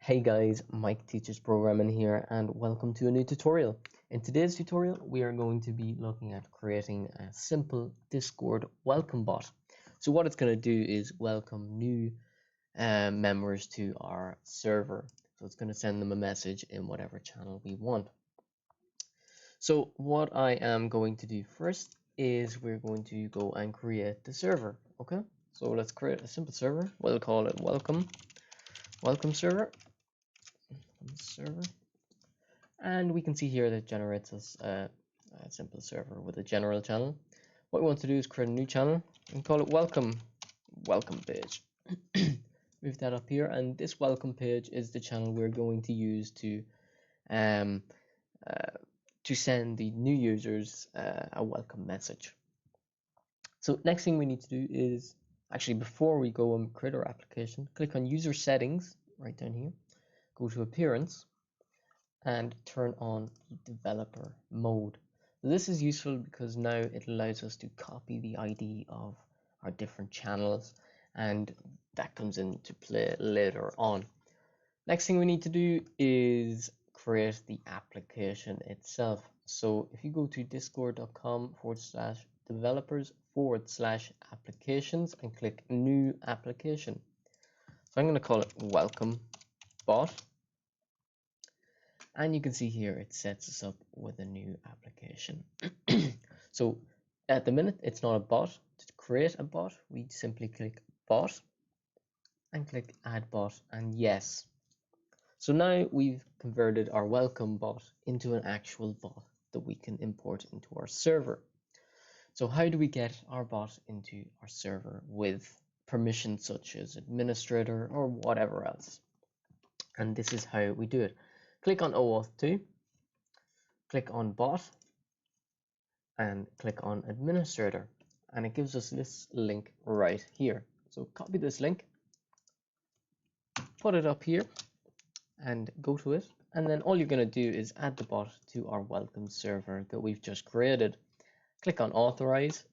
Hey guys, Mike Teaches Programming here and welcome to a new tutorial. In today's tutorial, we are going to be looking at creating a simple Discord welcome bot. So what it's going to do is welcome new members to our server. So it's going to send them a message in whatever channel we want. So what I am going to do first is we're going to go and create the server. Okay, so let's create a simple server. We'll call it welcome server. And we can see here that it generates us a simple server with a general channel. What we want to do is create a new channel and call it welcome page. Move that up here, and this welcome page is the channel we're going to use to send the new users a welcome message. So next thing we need to do is, actually before we go and create our application, click on user settings right down here, go to appearance, and turn on the developer mode. So this is useful because now it allows us to copy the ID of our different channels, and that comes into play later on. Next thing we need to do is create the application itself. So if you go to discord.com/developers/applications and click new application. So I'm going to call it welcome bot. And you can see here it sets us up with a new application. So at the minute it's not a bot. To create a bot, we simply click bot and click add bot and yes. So now we've converted our welcome bot into an actual bot that we can import into our server. So how do we get our bot into our server with permissions such as administrator or whatever else? And this is how we do it. Click on OAuth 2, click on bot, and click on administrator, and it gives us this link right here. So copy this link, put it up here, and go to it, and then all you're going to do is add the bot to our welcome server that we've just created. Click on authorize,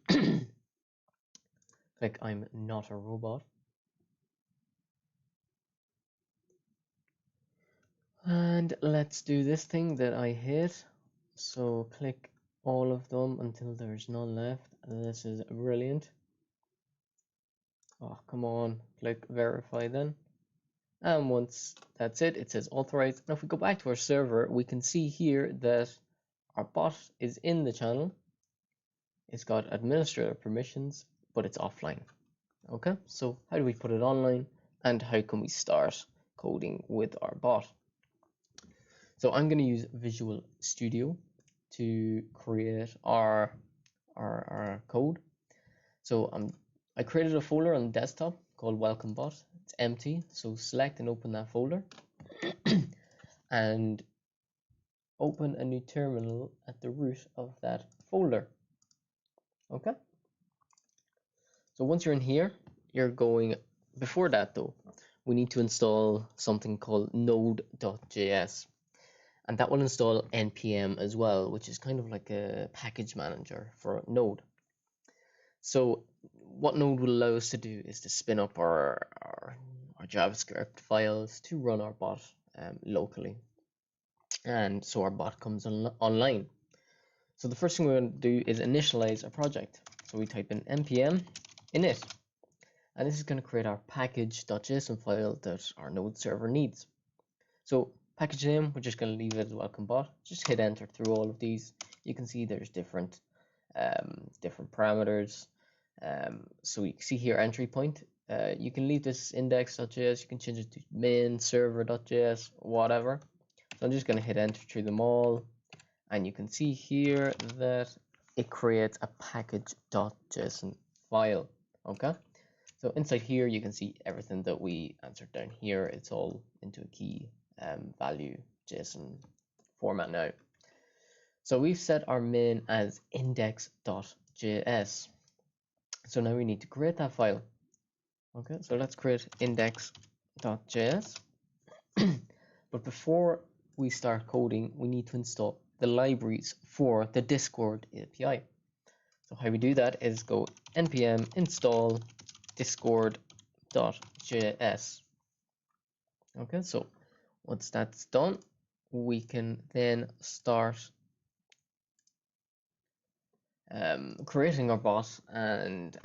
click I'm not a robot, and let's do this thing that I hate. So click all of them until there's none left. This is brilliant. Oh, come on, click verify then. And once that's it, it says authorized. Now if we go back to our server, we can see here that our bot is in the channel. It's got administrator permissions, but it's offline. Okay, so how do we put it online and how can we start coding with our bot? So I'm going to use Visual Studio to create our code. So I created a folder on the desktop called welcome bot. It's empty, so select and open that folder and open a new terminal at the root of that folder. Okay, so once you're in here, before that though, we need to install something called node.js, and that will install npm as well, which is kind of like a package manager for Node. So what Node will allow us to do is to spin up our JavaScript files to run our bot locally, and so our bot comes online. So the first thing we're going to do is initialize a project. So we type in npm init, and this is going to create our package.json file that our Node server needs. So package name, we're just going to leave it as welcome bot. Just hit enter through all of these. You can see there's different parameters. So you can see here entry point. You can leave this index.js. You can change it to main server.js, whatever. So I'm just going to hit enter through them all, and you can see here that it creates a package.json file. Okay, so inside here you can see everything that we answered down here. It's all into a key value JSON format now. So we've set our main as index.js. So now we need to create that file. Okay, so let's create index.js. But before we start coding, we need to install the libraries for the Discord API. So how we do that is go npm install discord.js. Okay, so once that's done, we can then start creating our bot and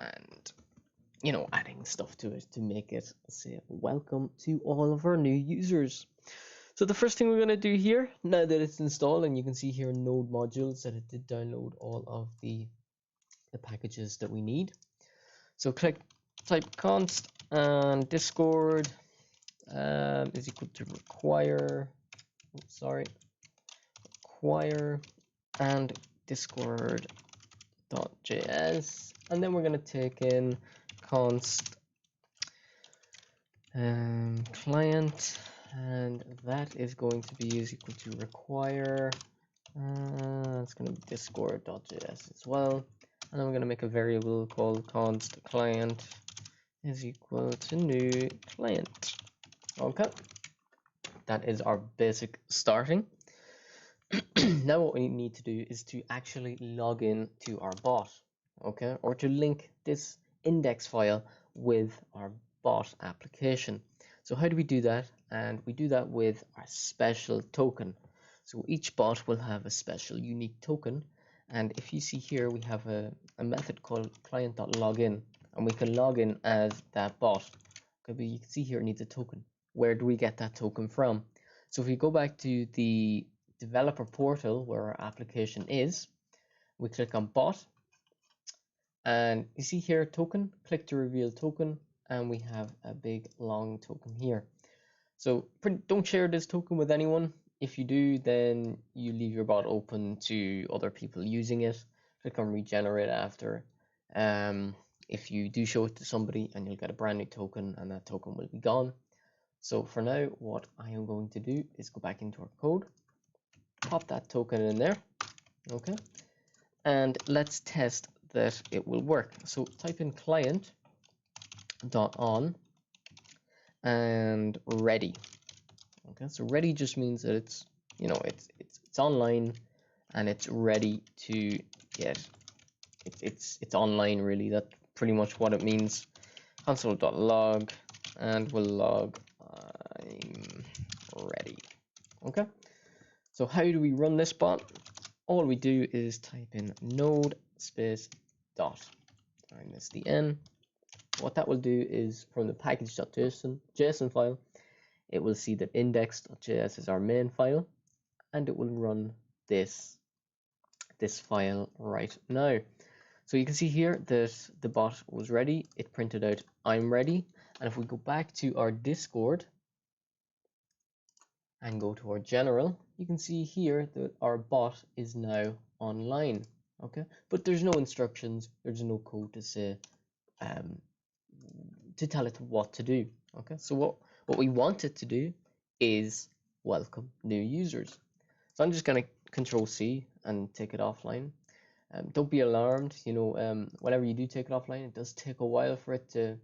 adding stuff to it to make it say welcome to all of our new users. So the first thing we're going to do here, now that it's installed, and you can see here node modules that it did download all of the packages that we need. So type const and discord is equal to require and discord.js, and then we're going to take in const client, and that is going to be equal to require. It's going to be discord.js as well, and then we're going to make a variable called const client is equal to new client. Okay, that is our basic starting. Now what we need to do is to actually log in to our bot, okay, or to link this index file with our bot application. So how do we do that? And we do that with our special token. So each bot will have a special unique token, and if you see here, we have a method called client.login, and we can log in as that bot. Okay, but you can see here it needs a token. Where do we get that token from? So if we go back to the developer portal where our application is, we click on bot, and you see here token, click to reveal token, and we have a big long token here. So don't share this token with anyone. If you do, then you leave your bot open to other people using it. Click on regenerate after. If you do show it to somebody, and you'll get a brand new token, and that token will be gone. So for now, what I am going to do is go back into our code, pop that token in there, okay, and let's test that it will work. So type in client.on and ready. Okay, so ready just means that it's it's online and it's ready to get it's online really. That's pretty much what it means. Console.log, and we'll log I'm ready. Okay, so how do we run this bot? All we do is type in node space dot. I missed the N. What that will do is from the package.json file, it will see that index.js is our main file, and it will run this file right now. So you can see here that the bot was ready. It printed out I'm ready, and if we go back to our Discord and go to our general, you can see here that our bot is now online. Okay, but there's no instructions, there's no code to say to tell it what to do. Okay, so what we want it to do is welcome new users. So I'm just going to Control C and take it offline. Don't be alarmed, whenever you do take it offline, it does take a while for it to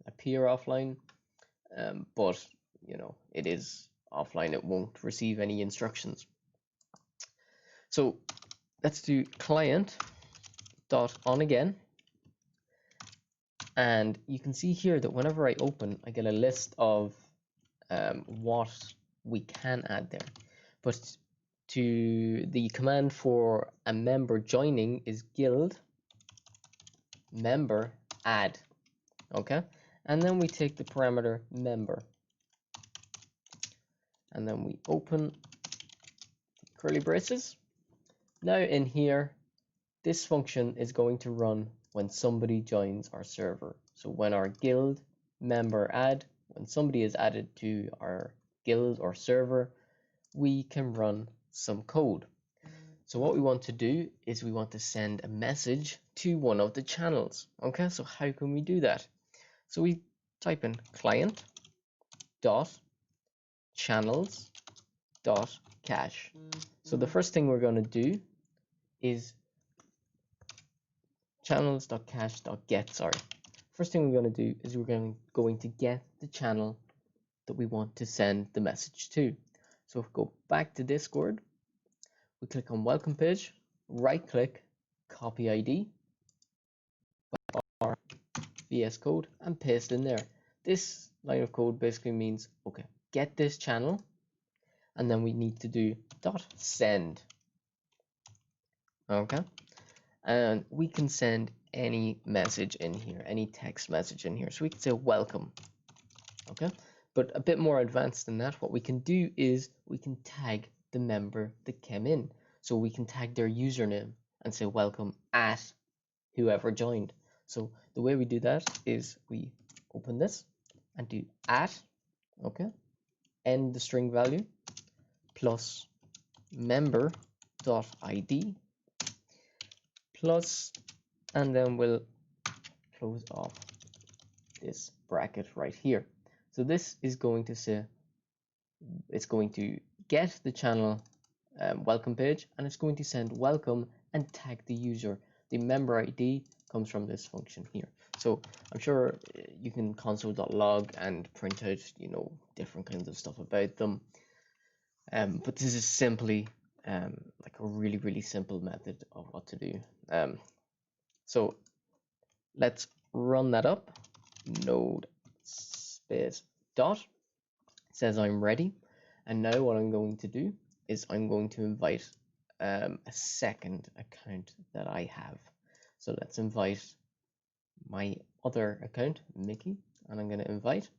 appear offline, but it is offline. It won't receive any instructions. So let's do client.on again, and you can see here that whenever I open, I get a list of what we can add there. But to the command for a member joining is guild member add. Okay, and then we take the parameter member, and then we open curly braces. Now in here, this function is going to run when somebody joins our server. So when our guild member add, when somebody is added to our guild or server, we can run some code. So what we want to do is we want to send a message to one of the channels. Okay, so how can we do that? So we type in client dot channels dot cache. So the first thing we're going to do is channels.cache.get. First thing we're going to do is we're going to get the channel that we want to send the message to. So if we go back to Discord, we click on welcome page, right click, copy ID, our VS Code, and paste in there. This line of code basically means, okay, get this channel, and then we need to do dot send. Okay, and we can send any message in here, any text message in here. So we can say welcome. Okay, but a bit more advanced than that, what we can do is we can tag the member that came in. So we can tag their username and say welcome at whoever joined. So the way we do that is we open this and do at, okay, end the string value plus member dot id plus, and then we'll close off this bracket right here. So this is going to say, it's going to get the channel welcome page, and it's going to send welcome and tag the user. The member ID comes from this function here. So I'm sure you can console.log and print out, you know, different kinds of stuff about them. But this is simply like a really simple method of what to do. So let's run that up. Node space dot, it says I'm ready. And now what I'm going to do is I'm going to invite a second account that I have. So let's invite my other account, Mickey, and I'm going to invite.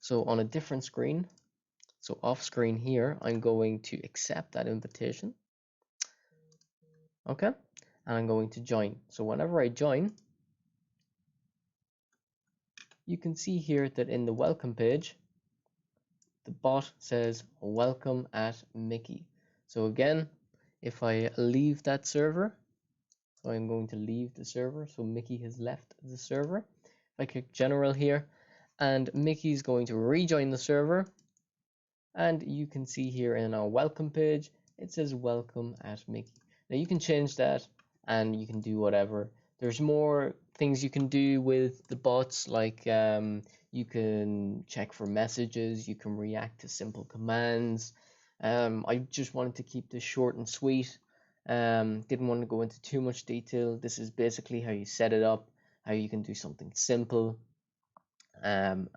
So on a different screen, so off screen here, I'm going to accept that invitation. Okay, and I'm going to join. So whenever I join, you can see here that in the welcome page, the bot says welcome at Mickey. So again, if I leave that server, so I'm going to leave the server, so Mickey has left the server. If I click general here, and Mickey's going to rejoin the server, and you can see here in our welcome page, it says welcome at Mickey. Now you can change that and you can do whatever. There's more things you can do with the bots, like you can check for messages, you can react to simple commands. I just wanted to keep this short and sweet. Didn't want to go into too much detail. This is basically how you set it up, how you can do something simple. And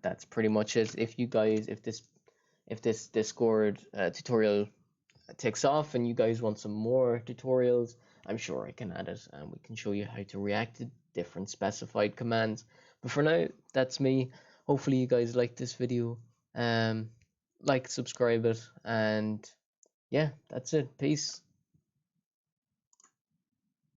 that's pretty much it. If you guys, if this Discord tutorial takes off and you guys want some more tutorials, I'm sure I can add it and we can show you how to react to different specified commands. But for now, that's me. Hopefully you guys like this video. Like, subscribe it, and yeah, that's it. Peace.